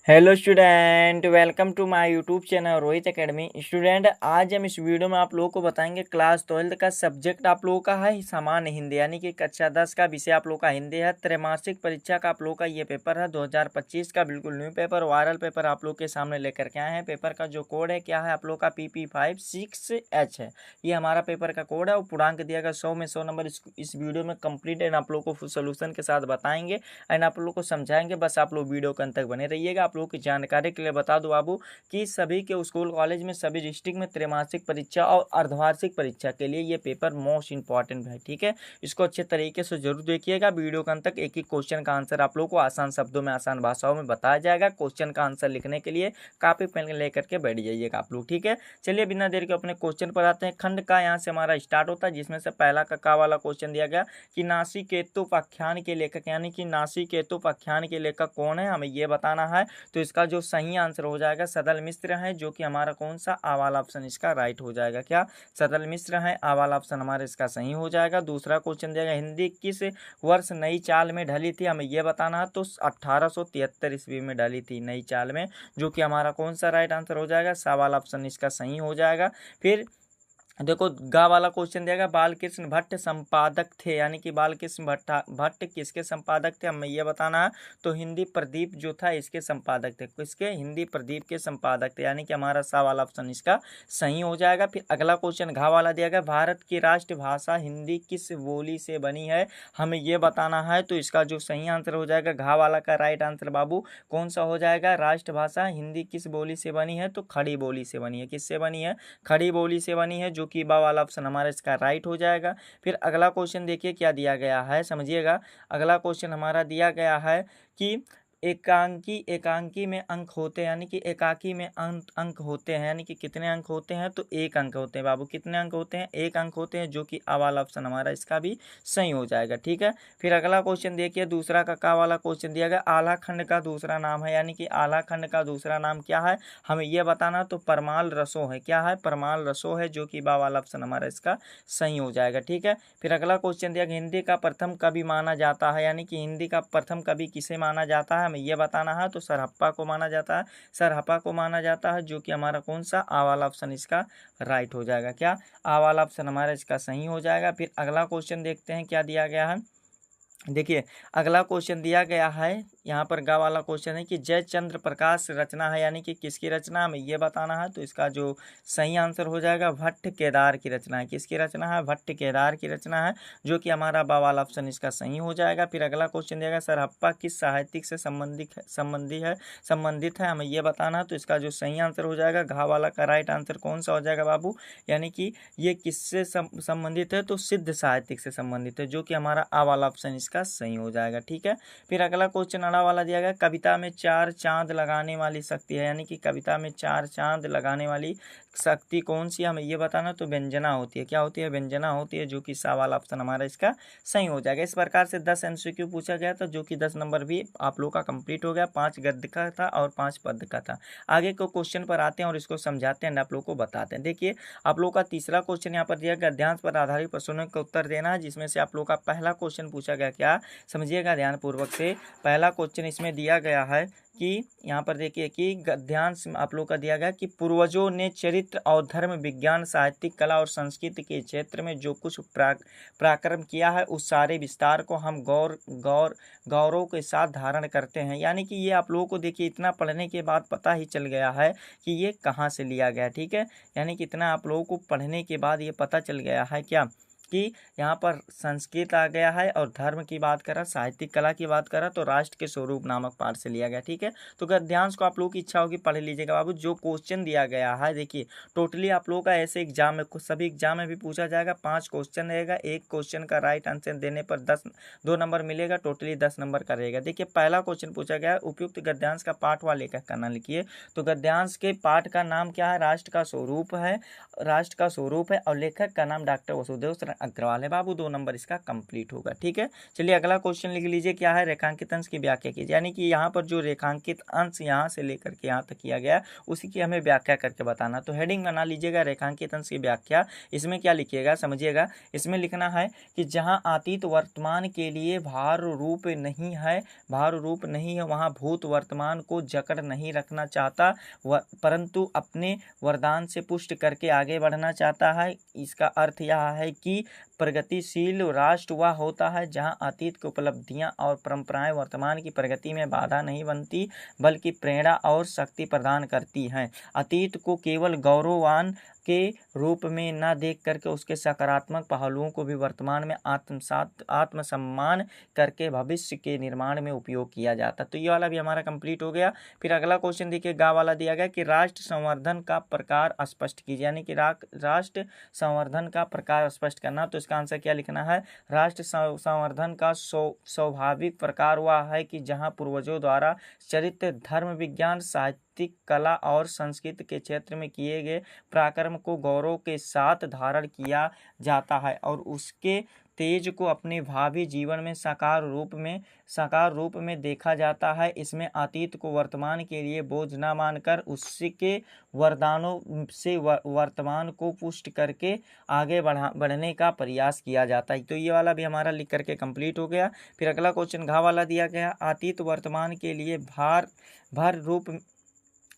Hello student, welcome to my YouTube channel Rohit academy. Student, आज हम इस वीडियो में आप लोगों को बताएंगे क्लास 12 का सब्जेक्ट आप लोगों का है सामान्य हिंदी, यानी कि कक्षा 10 का विषय आप लोगों का हिंदी है। त्रैमासिक परीक्षा का आप लोगों का ये पेपर है 2025 का, बिल्कुल न्यू पेपर, वायरल पेपर आप लोग के सामने लेकर के आए हैं। पेपर का जो कोड है क्या है आप लोग का PP56H है, ये हमारा पेपर का कोड है। और पूर्णांक दिया गया 100 में 100 नंबर। इस वीडियो में कंप्लीट एंड आप लोग को सोल्यूशन के साथ बताएंगे एंड आप लोग को समझाएंगे। बस आप लोग वीडियो के अंत तक बने रहिएगा। आप लोगों की जानकारी के लिए बता दूं बाबू कि सभी के स्कूल कॉलेज में सभी डिस्ट्रिक्ट में त्रैमासिक परीक्षा और अर्धवार्षिक परीक्षा के लिए ये पेपर मोस्ट इंपॉर्टेंट है, ठीक है। इसको अच्छे तरीके से जरूर देखिएगा। वीडियो के अंत तक एक एक क्वेश्चन का आंसर आप लोग को आसान शब्दों में, आसान भाषाओं में बताया जाएगा। क्वेश्चन का आंसर लिखने के लिए कॉपी पेन लेकर के बैठ जाइएगा आप लोग, ठीक है। चलिए बिना देर के अपने क्वेश्चन पर आते हैं। खंड का यहाँ से हमारा स्टार्ट होता है, जिसमें से पहला का वाला क्वेश्चन दिया गया कि नासिकेतुक आख्यान के लेखक, यानी कि नासिकेतुक आख्यान के लेखक कौन है, हमें ये बताना है। तो इसका जो सही आंसर हो जाएगा सदल मिश्र है, जो कि हमारा कौन सा आ वाला ऑप्शन इसका राइट हो जाएगा। क्या सदल मिश्र है, आ वाला ऑप्शन हमारा इसका सही हो जाएगा। दूसरा क्वेश्चन दिया गया हिंदी किस वर्ष नई चाल में ढली थी, हमें ये बताना है। तो 1873 ईस्वी में ढली थी नई चाल में, जो कि हमारा कौन सा राइट आंसर हो जाएगा, सा वाला ऑप्शन इसका सही हो जाएगा। फिर देखो गा वाला क्वेश्चन दिया गया बालकृष्ण भट्ट संपादक थे, यानी कि बालकृष्ण भट्ट किसके संपादक थे, हमें यह बताना है। तो हिंदी प्रदीप जो था इसके संपादक थे, किसके, हिंदी प्रदीप के संपादक थे, यानी कि हमारा सा वाला ऑप्शन इसका सही हो जाएगा। फिर अगला क्वेश्चन घा वाला दिया गया भारत की राष्ट्रभाषा हिंदी किस बोली से बनी है, हमें यह बताना है। तो इसका जो सही आंसर हो जाएगा घा वाला का राइट आंसर बाबू कौन सा हो जाएगा, राष्ट्रभाषा हिंदी किस बोली से बनी है, तो खड़ी बोली से बनी है। किससे बनी है, खड़ी बोली से बनी है, जो कि बा वाला ऑप्शन हमारा इसका राइट हो जाएगा। फिर अगला क्वेश्चन देखिए क्या दिया गया है, समझिएगा। अगला क्वेश्चन हमारा दिया गया है कि एकांकी में अंक होते हैं, यानी कि एकाकी में अंक होते हैं, यानी कि कितने अंक होते हैं, तो एक अंक होते हैं बाबू। कितने अंक होते हैं, एक अंक होते हैं, जो कि आ वाला ऑप्शन हमारा इसका भी सही हो जाएगा, ठीक है। फिर अगला क्वेश्चन देखिए, दूसरा का वाला क्वेश्चन दिया गया आला खंड का दूसरा नाम है, यानी कि आला खंड का दूसरा नाम क्या है, हमें यह बताना। तो परमाल रसो है, क्या है, परमाल रसो है, जो कि बा वाला ऑप्शन हमारा इसका सही हो जाएगा, ठीक है। फिर अगला क्वेश्चन दिया गया हिंदी का प्रथम कवि माना जाता है, यानी कि हिंदी का प्रथम कवि किसे माना जाता है, हमें यह बताना है। तो सरहप्पा को माना जाता है, सरहप्पा को माना जाता है, जो कि हमारा कौन सा आ वाला ऑप्शन इसका राइट हो जाएगा। क्या आ वाला ऑप्शन हमारा इसका सही हो जाएगा। फिर अगला क्वेश्चन देखते हैं क्या दिया गया है। देखिए अगला क्वेश्चन दिया गया है, यहाँ पर गा वाला क्वेश्चन है कि जयचंद्र प्रकाश रचना है, यानी कि किसकी रचना, हमें ये बताना है। तो इसका जो सही आंसर हो जाएगा भट्ट केदार की रचना है। किसकी रचना है, भट्ट केदार की रचना है, जो कि हमारा बा वाला ऑप्शन इसका सही हो जाएगा। फिर अगला क्वेश्चन दिया गया सरहप्पा किस साहित्यिक से संबंधित है, हमें ये बताना है। तो इसका जो सही आंसर हो जाएगा घा वाला का राइट आंसर कौन सा हो जाएगा बाबू, यानी कि ये किससे संबंधित है, तो सिद्ध साहित्यिक से संबंधित है, जो कि हमारा आ वाला ऑप्शन इसका सही हो जाएगा, ठीक है। फिर अगला क्वेश्चन अड़ा वाला दिया गया कविता में चार चांद लगाने वाली शक्ति है, यानी कि कविता में चार चांद लगाने वाली शक्ति कौन सी, हमें ये बताना। तो व्यंजना होती है, क्या होती है, व्यंजना होती है, जो कि सा वाला ऑप्शन हमारा इसका सही हो जाएगा। इस प्रकार से 10 MCQ पूछा गया था, जो कि 10 नंबर भी आप लोग का कंप्लीट हो गया। 5 गद्य का था और 5 पद्य का था। आगे को क्वेश्चन पर आते हैं और इसको समझाते हैं, आप लोग को बताते हैं। देखिए आप लोग का तीसरा क्वेश्चन यहाँ पर दिया गया गद्यांश पर आधारित प्रश्नों का उत्तर देना है, जिसमें से आप लोग का पहला क्वेश्चन पूछा गया, क्या समझिएगा ध्यान पूर्वक से। पहला क्वेश्चन इसमें दिया गया है कि यहाँ पर देखिए कि गद्यांश आप लोग का दिया गया कि पूर्वजों ने चरित्र और धर्म विज्ञान साहित्यिक कला और संस्कृति के क्षेत्र में जो कुछ पराक्रम किया है, उस सारे विस्तार को हम गौरव के साथ धारण करते हैं। यानी कि ये आप लोगों को देखिए इतना पढ़ने के बाद पता ही चल गया है कि ये कहाँ से लिया गया, ठीक है। यानी कि इतना आप लोगों को पढ़ने के बाद ये पता चल गया है क्या कि यहाँ पर संस्कृत आ गया है, और धर्म की बात करा, साहित्यिक कला की बात करा, तो राष्ट्र के स्वरूप नामक पाठ से लिया गया, ठीक है। तो गद्यांश को आप लोगों की इच्छा होगी पढ़ लीजिएगा बाबू। जो क्वेश्चन दिया गया है देखिए टोटली आप लोगों का ऐसे एग्जाम में, सभी एग्जाम में भी पूछा जाएगा, 5 क्वेश्चन रहेगा। एक क्वेश्चन का राइट आंसर देने पर 2 नंबर मिलेगा, टोटली 10 नंबर का रहेगा। देखिए पहला क्वेश्चन पूछा गया उपयुक्त गद्यांश का पाठ व लेखक का नाम लिखिए। तो गद्यांश के पाठ का नाम क्या है, राष्ट्र का स्वरूप है, राष्ट्र का स्वरूप है, और लेखक का नाम डॉक्टर वसुदेव अग्रवाल है। बाबू 2 नंबर इसका कंप्लीट होगा। ठीक है, चलिए अगला क्वेश्चन लिख लीजिए, क्या है, रेखांकित अंश की व्याख्या कीजिए। यानी कि यहाँ पर जो रेखांकित अंश यहाँ से लेकर के यहाँ तक किया गया उसी की हमें व्याख्या करके बताना। तो हेडिंग बना लीजिएगा रेखांकित अंश की व्याख्या। इसमें क्या लिखिएगा समझिएगा, इसमें लिखना है कि जहाँ अतीत वर्तमान के लिए भार रूप नहीं है, वहाँ भूत वर्तमान को जकड़ नहीं रखना चाहता, परंतु अपने वरदान से पुष्ट करके आगे बढ़ना चाहता है। इसका अर्थ यह है कि प्रगतिशील राष्ट्र वह होता है जहां अतीत की उपलब्धियां और परंपराएं वर्तमान की प्रगति में बाधा नहीं बनती, बल्कि प्रेरणा और शक्ति प्रदान करती हैं। अतीत को केवल गौरववान के रूप में न देख करके उसके सकारात्मक पहलुओं को भी वर्तमान में आत्मसम्मान करके भविष्य के निर्माण में उपयोग किया जाता। तो ये वाला भी हमारा कंप्लीट हो गया। फिर अगला क्वेश्चन देखिए, गा वाला दिया गया कि राष्ट्र संवर्धन का प्रकार स्पष्ट कीजिए। यानी कि राष्ट्र संवर्धन का प्रकार स्पष्ट करना। तो इसका आंसर क्या लिखना है, राष्ट्र संवर्धन का स्वाभाविक प्रकार वह है कि जहाँ पूर्वजों द्वारा चरित्र, धर्म, विज्ञान, साहित्य, कला और संस्कृति के क्षेत्र में किए गए पराक्रम को गौरव के साथ धारण किया जाता है और उसके तेज को अपने भावी जीवन में साकार रूप में देखा जाता है। इसमें अतीत को वर्तमान के लिए बोझ न मानकर उसके वरदानों से वर्तमान को पुष्ट करके आगे बढ़ने का प्रयास किया जाता है। तो ये वाला भी हमारा लिख करके कंप्लीट हो गया। फिर अगला क्वेश्चन घ वाला दिया गया, अतीत वर्तमान के लिए भर रूप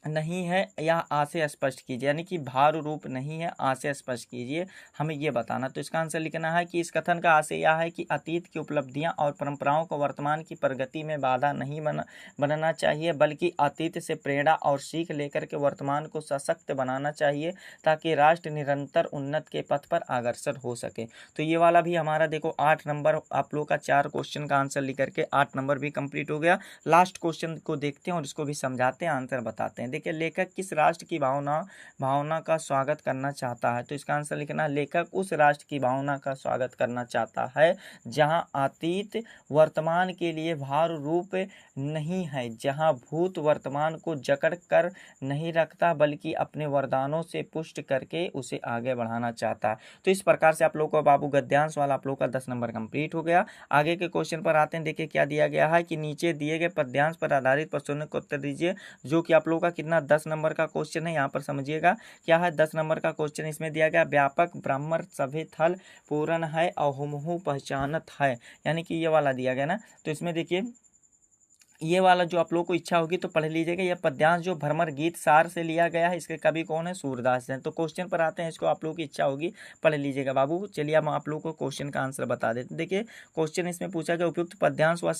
नहीं है या आशय स्पष्ट कीजिए। यानी कि भार रूप नहीं है, आशय स्पष्ट कीजिए, हमें ये बताना। तो इसका आंसर लिखना है कि इस कथन का आशय यह है कि अतीत की उपलब्धियां और परंपराओं को वर्तमान की प्रगति में बाधा नहीं बनना चाहिए, बल्कि अतीत से प्रेरणा और सीख लेकर के वर्तमान को सशक्त बनाना चाहिए ताकि राष्ट्र निरंतर उन्नत के पथ पर अग्रसर हो सके। तो ये वाला भी हमारा देखो 8 नंबर आप लोग का 4 क्वेश्चन का आंसर लिख करके 8 नंबर भी कंप्लीट हो गया। लास्ट क्वेश्चन को देखते हैं और इसको भी समझाते हैं, आंसर बताते हैं। देखिए, लेखक किस राष्ट्र की भावना का स्वागत करना चाहता है। तो इसका आंसर लिखना, लेखक उस राष्ट्र की भावना का स्वागत करना चाहता है जहां अतीत वर्तमान के लिए भार रूप नहीं है, जहां भूत वर्तमान को जकड़ कर नहीं रखता, बल्कि अपने वरदानों से पुष्ट करके उसे आगे बढ़ाना चाहता है। तो इस प्रकार से आप लोग को बाबू गद्यांश वाला आप लोग का 10 नंबर कंप्लीट हो गया। आगे के क्वेश्चन पर आते हैं। देखिए क्या दिया गया है कि नीचे दिए गए पद्यांश पर आधारित प्रश्नों का उत्तर दीजिए, जो कि आप लोग का कितना 10 नंबर का क्वेश्चन है। यहाँ पर समझिएगा क्या है, 10 नंबर का क्वेश्चन इसमें दिया गया, व्यापक ब्राह्मण सभे थल पूर्ण है और हुमहु पहचानत है। यानी कि ये वाला दिया गया ना। तो इसमें देखिए ये वाला जो आप लोग को इच्छा होगी तो पढ़ लीजिएगा। यह पद्यांश जो भ्रमर गीत सार से लिया गया है, इसके कवि कौन है, सूरदास हैं। तो क्वेश्चन पर आते हैं, इसको आप लोग की इच्छा होगी पढ़ लीजिएगा बाबू। चलिए हम आप लोग को क्वेश्चन का आंसर बता देते हैं। देखिए क्वेश्चन इसमें पूछा गया, उपयुक्त पद्यांश व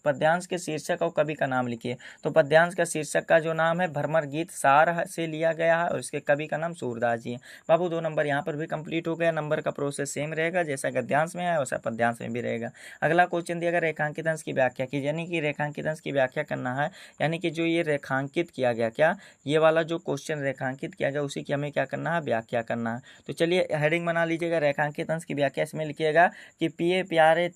पद्यांश के शीर्षक और कवि का नाम लिखिए। तो पद्यांश का शीर्षक का जो नाम है भ्रमर गीत सार से लिया गया है और इसके कवि का नाम सूरदास जी है। बाबू 2 नंबर यहाँ पर भी कंप्लीट हो गया। नंबर का प्रोसेस सेम रहेगा, जैसा गद्यांश में है वैसा पद्यांश में भी रहेगा। अगला क्वेश्चन दिया गया, रेखांकित अंश की व्याख्या कीजिए। यानी कि रेखांकित अंश की व्याख्या करना है। यानी कि जो ये रेखांकित किया गया, क्या ये वाला जो क्वेश्चन रेखांकित किया गया उसी की हमें क्या करना है, व्याख्या करना है। तो चलिए हेडिंग बना लीजिएगा, रेखांकित अंश की व्याख्या। इसमें लिखिएगा कि पिए प्यारे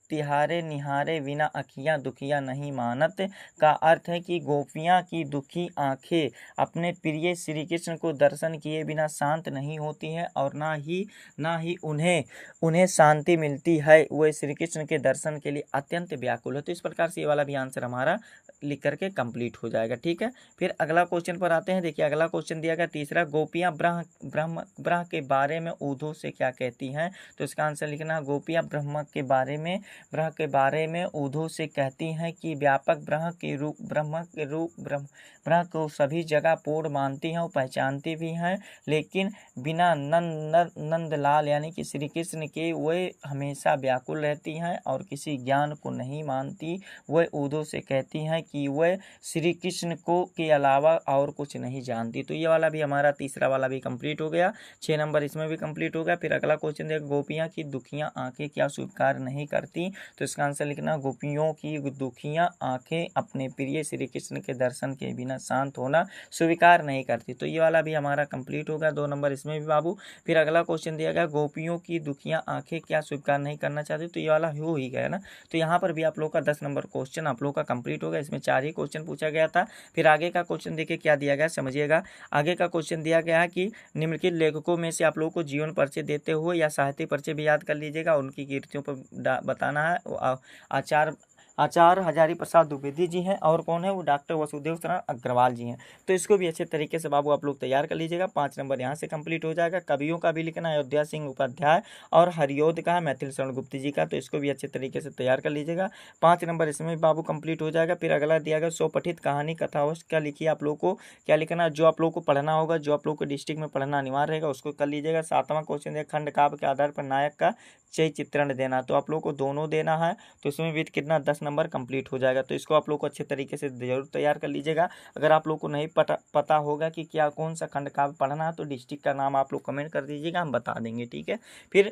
तिहारे निहारे बिना अखियाँ दुखियाँ नहीं मानत, का अर्थ है कि गोपियाँ की दुखी आंखें अपने प्रिय श्री कृष्ण को दर्शन किए बिना शांत नहीं होती हैं और ना ही उन्हें शांति मिलती है। वे श्री कृष्ण के दर्शन के लिए अत्यंत व्याकुल है। तो इस प्रकार से ये वाला भी आंसर हमारा लिख करके कंप्लीट हो जाएगा। ठीक है, फिर अगला क्वेश्चन पर आते हैं। देखिए अगला क्वेश्चन दिया गया तीसरा, गोपियाँ ब्रह्म के बारे में ऊधों से क्या कहती हैं। तो इसका आंसर लिखना, गोपियाँ ब्रह्म के बारे में ऊधों से कहती हैं कि व्यापक ब्रह्म को सभी जगह पूर्ण मानती हैं और पहचानती भी हैं, लेकिन बिना नंदलाल यानी कि श्री कृष्ण के वे हमेशा व्याकुल रहती हैं और किसी ज्ञान को नहीं मानती। वे ऊधों से कहती हैं कि वे श्री कृष्ण को के अलावा और कुछ नहीं जानती। तो ये वाला भी हमारा तीसरा वाला भी कंप्लीट हो गया। 6 नंबर इसमें भी कंप्लीट हो गया। फिर अगला क्वेश्चन देखो, गोपियाँ की दुखियाँ आंखें क्या स्वीकार नहीं करती। नहीं, तो इसका आंसर लिखना गोपियों की दुखियां आंखें अपने प्रिय श्री कृष्ण के दर्शन के बिना शांत होना स्वीकार नहीं करती। तो ये वाला भी हमारा कंप्लीट होगा, 2 नंबर इसमें भी बाबू। फिर अगला क्वेश्चन दिया गया गोपियों की दुखियां आंखें क्या स्वीकार नहीं करना चाहती, तो ये वाला हो ही गया ना। तो यहाँ पर भी आप लोग का 10 नंबर क्वेश्चन आप लोग का कंप्लीट होगा। इसमें 4 ही क्वेश्चन पूछा गया था। फिर आगे का क्वेश्चन देखिए क्या दिया गया, समझिएगा। आगे का क्वेश्चन दिया गया है कि निम्नलिखित लेखकों में से आप लोगों को जीवन परिचय देते हुए या साहित्य परिचय भी याद कर लीजिएगा, उनकी कृतियों पर बताना है। आचार्य हजारी प्रसाद द्विवेदी जी हैं, और कौन है वो, डॉक्टर वसुदेव शरण अग्रवाल जी हैं। तो इसको भी अच्छे तरीके से बाबू आप लोग तैयार कर लीजिएगा। 5 नंबर यहाँ से कंप्लीट हो जाएगा। कवियों का भी लिखना है, अयोध्या सिंह उपाध्याय और हरियोध का है मैथिल शरण गुप्त जी का, तो इसको भी अच्छे तरीके से तैयार कर लीजिएगा। 5 नंबर इसमें भी बाबू कंप्लीट हो जाएगा। फिर अगला दिया गया स्वपठित कहानी कथावश क्या लिखिए, आप लोग को क्या लिखना है, जो आप लोग को पढ़ना होगा, जो आप लोग को डिस्ट्रिक्ट में पढ़ना अनिवार्य रहेगा उसको कर लीजिएगा। 7वां क्वेश्चन है खंड काव्य के आधार पर नायक का चय चित्रण देना, तो आप लोग को दोनों देना है, तो इसमें भी कितना 10 नंबर कंप्लीट हो जाएगा। तो इसको आप लोग को अच्छे तरीके से जरूर तैयार कर लीजिएगा। अगर आप लोग को नहीं पता होगा कि क्या कौन सा खंड काव्य पढ़ना है, तो डिस्ट्रिक्ट का नाम आप लोग कमेंट कर दीजिएगा, हम बता देंगे, ठीक है। फिर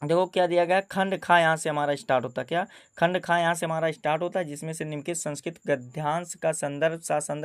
देखो क्या दिया गया, खंड खा यहाँ से हमारा स्टार्ट होता है, क्या खंड खा यहाँ से हमारा स्टार्ट होता है, जिसमें से निम्नलिखित संस्कृत गद्यांश का संदर्भ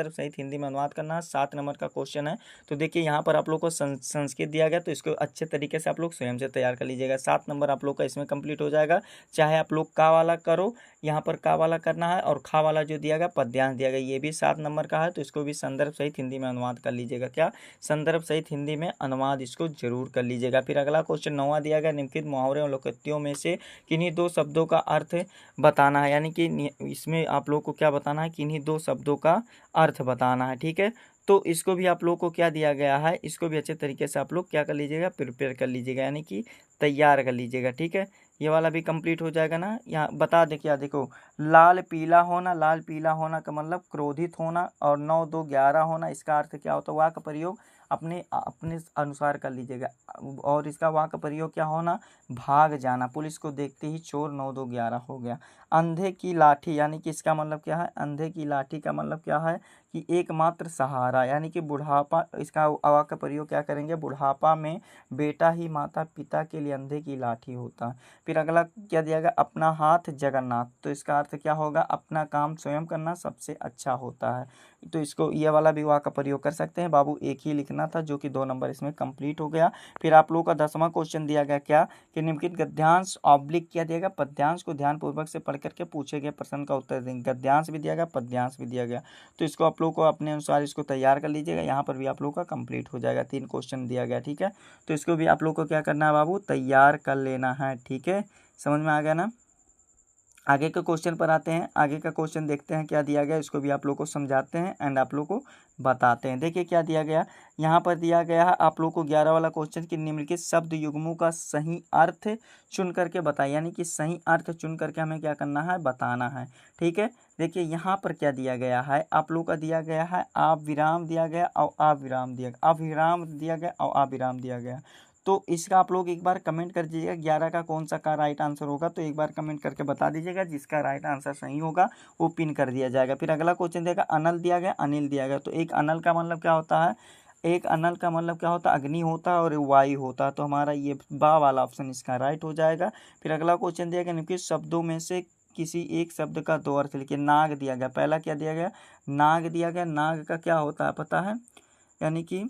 सहित हिंदी में अनुवाद करना है। 7 नंबर का क्वेश्चन है। तो देखिए यहाँ पर आप लोग को संस्कृत दिया गया, तो इसको अच्छे तरीके से आप लोग स्वयं से तैयार कर लीजिएगा। 7 नंबर आप लोग का इसमें कंप्लीट हो जाएगा। चाहे आप लोग का वाला करो, यहाँ पर का वाला करना है, और खा वाला जो दिया गया पद्यांश दिया गया, ये भी 7 नंबर का है, तो इसको भी संदर्भ सहित हिंदी में अनुवाद कर लीजिएगा। क्या संदर्भ सहित हिंदी में अनुवाद इसको जरूर कर लीजिएगा। फिर अगला क्वेश्चन 9वां दिया गया, निम्नलिखित मुहावरे और लोकोक्तियों में से किन्हीं 2 शब्दों का अर्थ बताना है, यानी कि इसमें आप लोग को क्या बताना है, किन्हीं 2 शब्दों का अर्थ बताना है, ठीक है। तो इसको भी आप लोग को क्या दिया गया है, इसको भी अच्छे तरीके से आप लोग क्या कर लीजिएगा, प्रिपेयर कर लीजिएगा, यानी कि तैयार कर लीजिएगा, ठीक है। ये वाला भी कंप्लीट हो जाएगा ना। यहाँ बता दे क्या, देखो लाल पीला होना, लाल पीला होना का मतलब क्रोधित होना, और 9 2 11 होना, इसका अर्थ क्या होता है, वाक का प्रयोग अपने अपने अनुसार कर लीजिएगा। और इसका वाक प्रयोग क्या होना, भाग जाना, पुलिस को देखते ही चोर 9 2 11 हो गया। अंधे की लाठी, यानी कि इसका मतलब क्या है, अंधे की लाठी का मतलब क्या है कि एकमात्र सहारा, यानी कि बुढ़ापा, इसका वाक प्रयोग क्या करेंगे, बुढ़ापा में बेटा ही माता पिता के लिए अंधे की लाठी होता है। फिर अगला क्या दिया गया, अपना हाथ जगन्नाथ, तो इसका अर्थ क्या होगा, अपना काम स्वयं करना सबसे अच्छा होता है। तो इसको ये वाला भी वाक का प्रयोग कर सकते हैं बाबू, एक ही लिखना था, जो कि 2 नंबर इसमें कंप्लीट हो गया। फिर आप लोगों का 10वां क्वेश्चन दिया गया क्या, कि निम्नलिखित गद्यांश ऑब्लिक क्या दिया गया, पद्यांश को ध्यानपूर्वक से पढ़ करके पूछे गए प्रश्न का उत्तर देंगे। गद्यांश भी दिया गया, पद्यांश भी दिया गया, तो इसको आप लोग को अपने अनुसार इसको तैयार कर लीजिएगा। यहाँ पर भी आप लोग का कंप्लीट हो जाएगा। 3 क्वेश्चन दिया गया, ठीक है। तो इसको भी आप लोग को क्या करना है बाबू, तैयार कर लेना है, ठीक है। समझ में आ गया ना। आगे के क्वेश्चन पर आते हैं। आगे का क्वेश्चन देखते हैं क्या दिया गया, इसको भी आप लोग को समझाते हैं एंड आप लोग को बताते हैं। देखिए क्या दिया गया, यहाँ पर दिया गया है आप लोग को 11 वाला क्वेश्चन कि निम्नलिखित शब्द युग्मों का सही अर्थ चुन करके बताइए, यानी कि सही अर्थ चुन करके हमें क्या करना है, बताना है, ठीक है। देखिए यहाँ पर क्या दिया गया है, आप लोग का दिया गया है आप विराम दिया गया और आप विराम दिया गया, अविराम दिया गया और आप विराम दिया गया। तो इसका आप लोग एक बार कमेंट कर दीजिएगा 11 का कौन सा का राइट आंसर होगा, तो एक बार कमेंट करके बता दीजिएगा। जिसका राइट आंसर सही होगा वो पिन कर दिया जाएगा। फिर अगला क्वेश्चन देगा, अनल दिया गया अनिल दिया गया, तो एक अनल का मतलब क्या होता है, एक अनल का मतलब क्या होता है, अग्नि होता है और वायु होता है, तो हमारा ये बा वाला ऑप्शन इसका राइट हो जाएगा। फिर अगला क्वेश्चन दिया गया, निम्नलिखित शब्दों में से किसी एक शब्द का 2 अर्थ लिखिए। नाग दिया गया, पहला क्या दिया गया, नाग दिया गया, नाग का क्या होता है पता है, यानी कि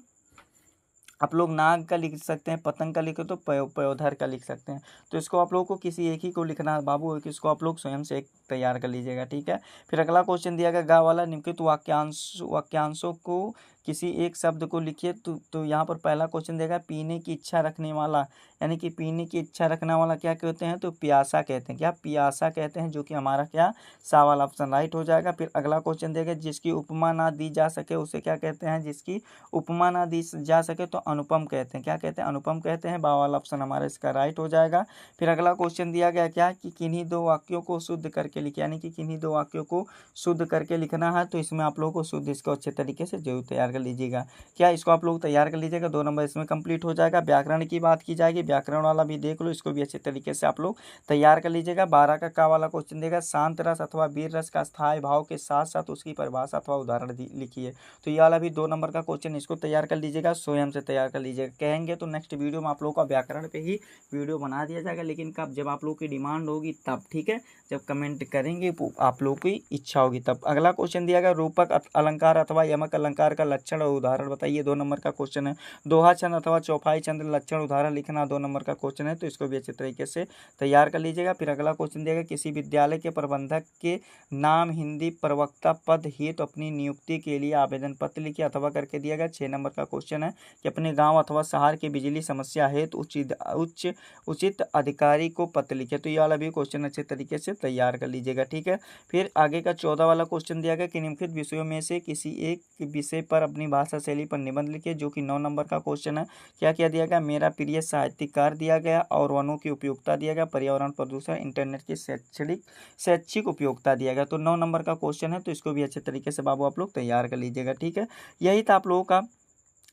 आप लोग नाग का लिख सकते हैं, पतंग का लिखे तो पयोधर का लिख सकते हैं। तो इसको आप लोग को किसी एक ही को लिखना है बाबू, इसको आप लोग स्वयं से एक तैयार कर लीजिएगा, ठीक है। फिर अगला क्वेश्चन दिया गया, गा वाला निम्नलिखित वाक्यांशों को किसी एक शब्द को लिखिए। तो यहाँ पर पहला क्वेश्चन देगा, पीने की इच्छा रखने वाला, यानी कि पीने की इच्छा रखने वाला क्या कहते हैं, तो प्यासा कहते हैं, क्या प्यासा कहते हैं, जो कि हमारा क्या सा वाला ऑप्शन राइट हो जाएगा। फिर अगला क्वेश्चन देगा, जिसकी उपमा ना दी जा सके उसे क्या कहते हैं, जिसकी उपमा ना दी जा सके तो अनुपम कहते हैं, क्या कहते हैं, अनुपम कहते हैं, बा वाला ऑप्शन हमारा इसका राइट हो जाएगा। फिर अगला क्वेश्चन दिया गया क्या, कि किन्हीं 2 वाक्यों को शुद्ध करके लिखिए, यानी कि किन्हीं 2 वाक्यों को शुद्ध करके लिखना है। तो इसमें आप लोगों को शुद्ध इसको अच्छे तरीके से जरूर तैयार कर कर लीजिएगा। क्या इसको आप लोग तैयार कर लीजिएगा, 2 नंबर इसमें कंप्लीट हो जाएगा। व्याकरण की बात की जाएगी, व्याकरण वाला भी देख लो, इसको भी अच्छे तरीके से आप लोग तैयार कर लीजिएगा। 12 का वाला क्वेश्चन देगा, शांत रस अथवा वीर रस का स्थायी भाव के साथ साथ उसकी परिभाषा अथवा उदाहरण लिखिए। तो ये वाला भी 2 नंबर का क्वेश्चन, इसको तैयार कर लीजिएगा, स्वयं से तैयार कर लीजिएगा। कहेंगे तो नेक्स्ट वीडियो में आप लोगों का व्याकरण पे ही वीडियो बना दिया जाएगा, लेकिन कब, जब आप लोगों की डिमांड होगी तब, ठीक है, जब कमेंट करेंगे आप लोगों की इच्छा होगी तब। अगला क्वेश्चन दिया गया, रूपक अलंकार अथवा यमक अलंकार का लक्षण और उदाहरण बताइए, 2 नंबर का क्वेश्चन है। दोहा छंद अथवा चौपाई छंद लक्षण उदाहरण लिखना, 2 नंबर का क्वेश्चन है, तो इसको भी अच्छे तरीके से तैयार कर लीजिएगा। फिर अगला क्वेश्चन दिया गया, किसी विद्यालय के प्रबंधक के नाम हिंदी प्रवक्ता पद हेतु अपनी नियुक्ति के लिए आवेदन पत्र लिखिए अथवा करके दिया गया। 6 नंबर का क्वेश्चन है कि अपने गांव अथवा शहर की बिजली समस्या हेतु उचित अधिकारी को पत्र लिखे। तो ये वाला भी क्वेश्चन अच्छे तरीके से तैयार कर लीजिएगा, ठीक है। फिर आगे का 14 वाला क्वेश्चन दिया गया कि निम्नलिखित विषयों में से किसी एक विषय पर अपनी भाषा शैली पर निबंध लिखिए, जो कि 9 नंबर का क्वेश्चन है। क्या क्या दिया गया, मेरा प्रिय साहित्यकार दिया गया, और वनों की उपयोगिता दिया गया, पर्यावरण प्रदूषण, इंटरनेट की शैक्षिक उपयोगिता दिया गया। तो 9 नंबर का क्वेश्चन है, तो इसको भी अच्छे तरीके से बाबू आप लोग तैयार कर लीजिएगा, ठीक है। यही था आप लोगों का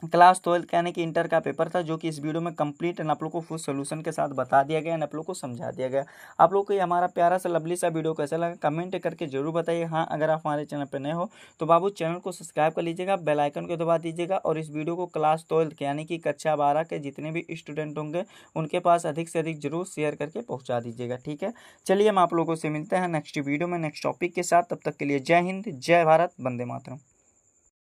क्लास 12 यानी कि इंटर का पेपर था, जो कि इस वीडियो में कंप्लीट एंड आप लोग को फुल सोल्यूशन के साथ बता दिया गया एंड आप लोग को समझा दिया गया। आप लोग को ये हमारा प्यारा सा लवली सा वीडियो कैसा लगा कमेंट करके जरूर बताइए। हाँ, अगर आप हमारे चैनल पर नए हो तो बाबू चैनल को सब्सक्राइब कर लीजिएगा, बेल आइकन को दबा दीजिएगा, और इस वीडियो को क्लास 12 यानी कि कक्षा 12 के जितने भी स्टूडेंट होंगे उनके पास अधिक से अधिक जरूर शेयर करके पहुँचा दीजिएगा, ठीक है। चलिए हम आप लोगों से मिलते हैं नेक्स्ट वीडियो में नेक्स्ट टॉपिक के साथ, तब तक के लिए जय हिंद, जय भारत, वंदे मातरम।